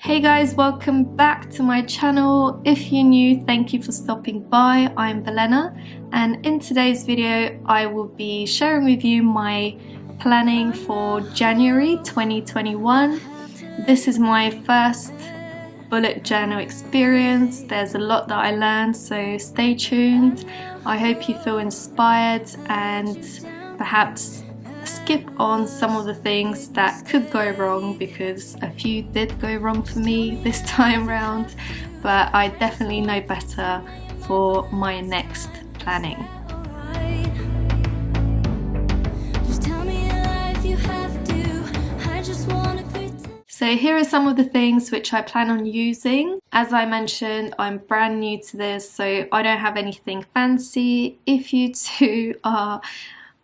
Hey guys, welcome back to my channel. If you're new, thank you for stopping by. I'm Belena, and in today's video I will be sharing with you my planning for January 2021. This is my first bullet journal experience. There's a lot that I learned, so stay tuned. I hope you feel inspired and perhaps skip on some of the things that could go wrong, because a few did go wrong for me this time round, but I definitely know better for my next planning. So here are some of the things which I plan on using. As I mentioned, I'm brand new to this, so I don't have anything fancy. If you too are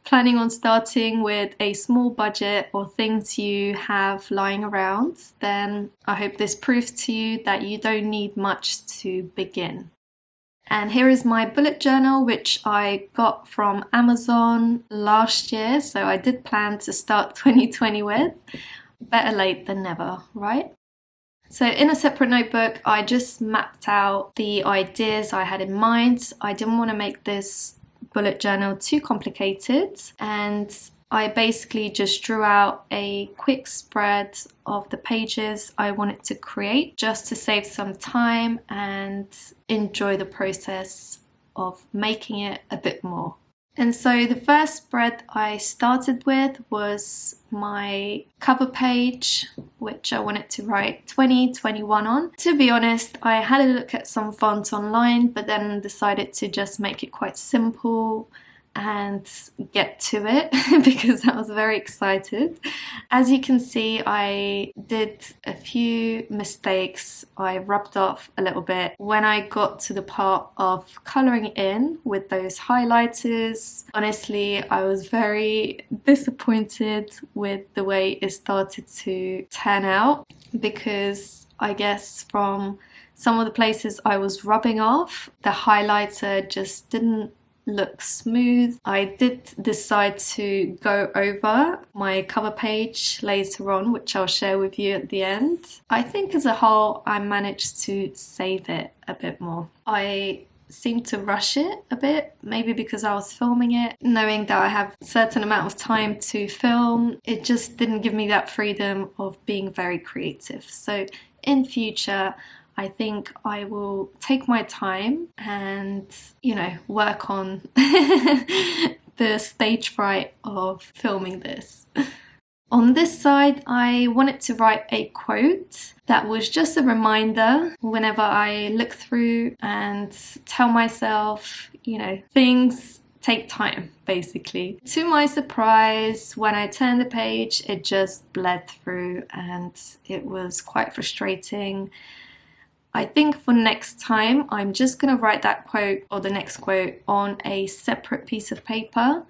planning on starting with a small budget or things you have lying around, then I hope this proves to you that you don't need much to begin. And here is my bullet journal, which I got from Amazon last year, so I did plan to start 2020 with. Better late than never, right? So in a separate notebook, I just mapped out the ideas I had in mind. I didn't want to make this bullet journal too complicated, and I basically just drew out a quick spread of the pages I wanted to create, just to save some time and enjoy the process of making it a bit more. And so the first spread I started with was my cover page, which I wanted to write 2021 on. To be honest, I had a look at some fonts online, but then decided to just make it quite simple and get to it because I was very excited. As you can see, I did a few mistakes. I rubbed off a little bit when I got to the part of colouring in with those highlighters. Honestly, I was very disappointed with the way it started to turn out, because I guess from some of the places I was rubbing off, the highlighter just didn't look smooth. I did decide to go over my cover page later on, which I'll share with you at the end. I think as a whole I managed to save it a bit more. I seemed to rush it a bit, maybe because I was filming it, knowing that I have a certain amount of time to film. It just didn't give me that freedom of being very creative. So in future, I think I will take my time and, work on the stage fright of filming this. On this side, I wanted to write a quote that was just a reminder whenever I look through and tell myself, things take time, basically. To my surprise, when I turned the page, it just bled through and it was quite frustrating. I think for next time, I'm just going to write that quote or the next quote on a separate piece of paper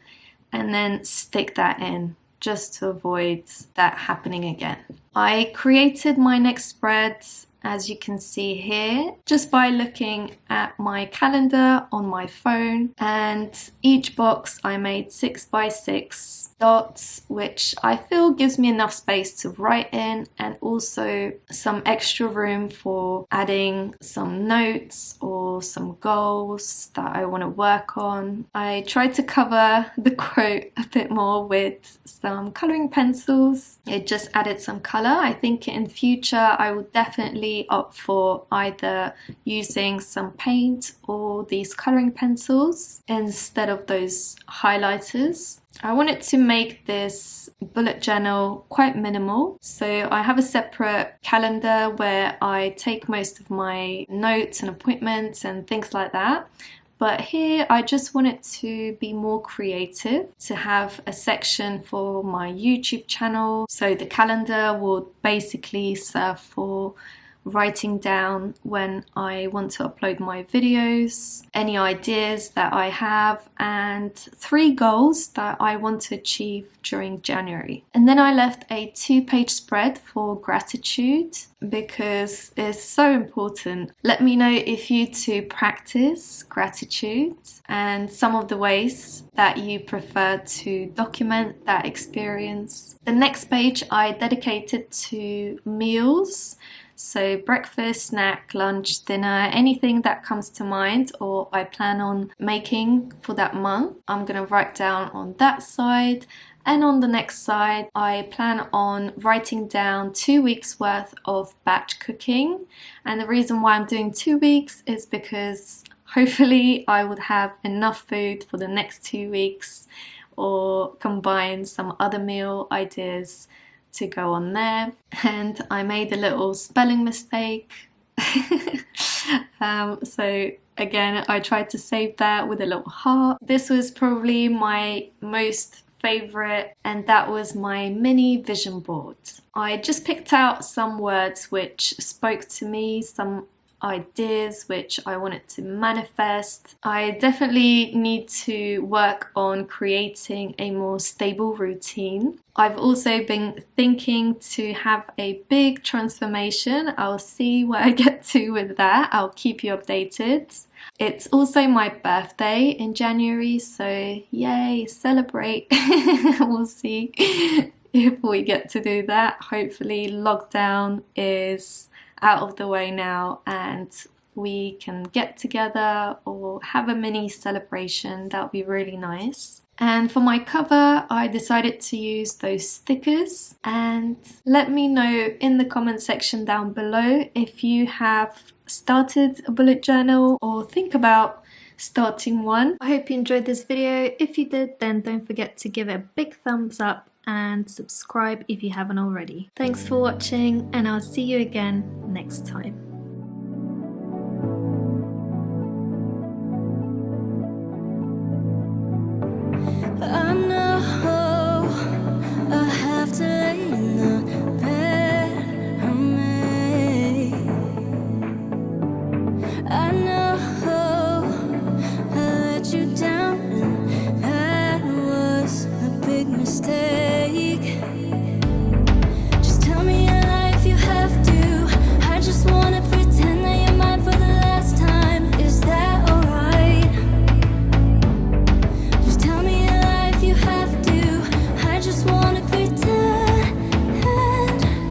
and then stick that in, just to avoid that happening again. I created my next spread, as you can see here, just by looking at my calendar on my phone, and each box I made 6x6 dots, which I feel gives me enough space to write in and also some extra room for adding some notes or some goals that I want to work on. I tried to cover the quote a bit more with some colouring pencils. It just added some colour. I think in future I will definitely opt for either using some paint or these colouring pencils instead of those highlighters. I wanted to make this bullet journal quite minimal, so I have a separate calendar where I take most of my notes and appointments and things like that. But here I just wanted to be more creative, to have a section for my YouTube channel. So the calendar will basically serve for writing down when I want to upload my videos, any ideas that I have, and 3 goals that I want to achieve during January. And then I left a 2-page spread for gratitude, because it's so important. Let me know if you too practice gratitude and some of the ways that you prefer to document that experience. The next page I dedicated to meals. So breakfast, snack, lunch, dinner, anything that comes to mind or I plan on making for that month, I'm gonna write down on that side. And on the next side, I plan on writing down 2 weeks worth of batch cooking. And the reason why I'm doing 2 weeks is because hopefully I would have enough food for the next 2 weeks, or combine some other meal ideas to go on there. And I made a little spelling mistake. So again, I tried to save that with a little heart. This was probably my most favorite, and that was my mini vision board. I just picked out some words which spoke to me, some ideas which I wanted to manifest. I definitely need to work on creating a more stable routine. I've also been thinking to have a big transformation. I'll see where I get to with that. I'll keep you updated. It's also my birthday in January, so yay, celebrate. We'll see if we get to do that. Hopefully lockdown is out of the way now and we can get together or have a mini celebration. That would be really nice. And for my cover, I decided to use those stickers. And let me know in the comment section down below if you have started a bullet journal or think about starting one. I hope you enjoyed this video. If you did, then don't forget to give it a big thumbs up and subscribe if you haven't already. Thanks for watching, and I'll see you again next time.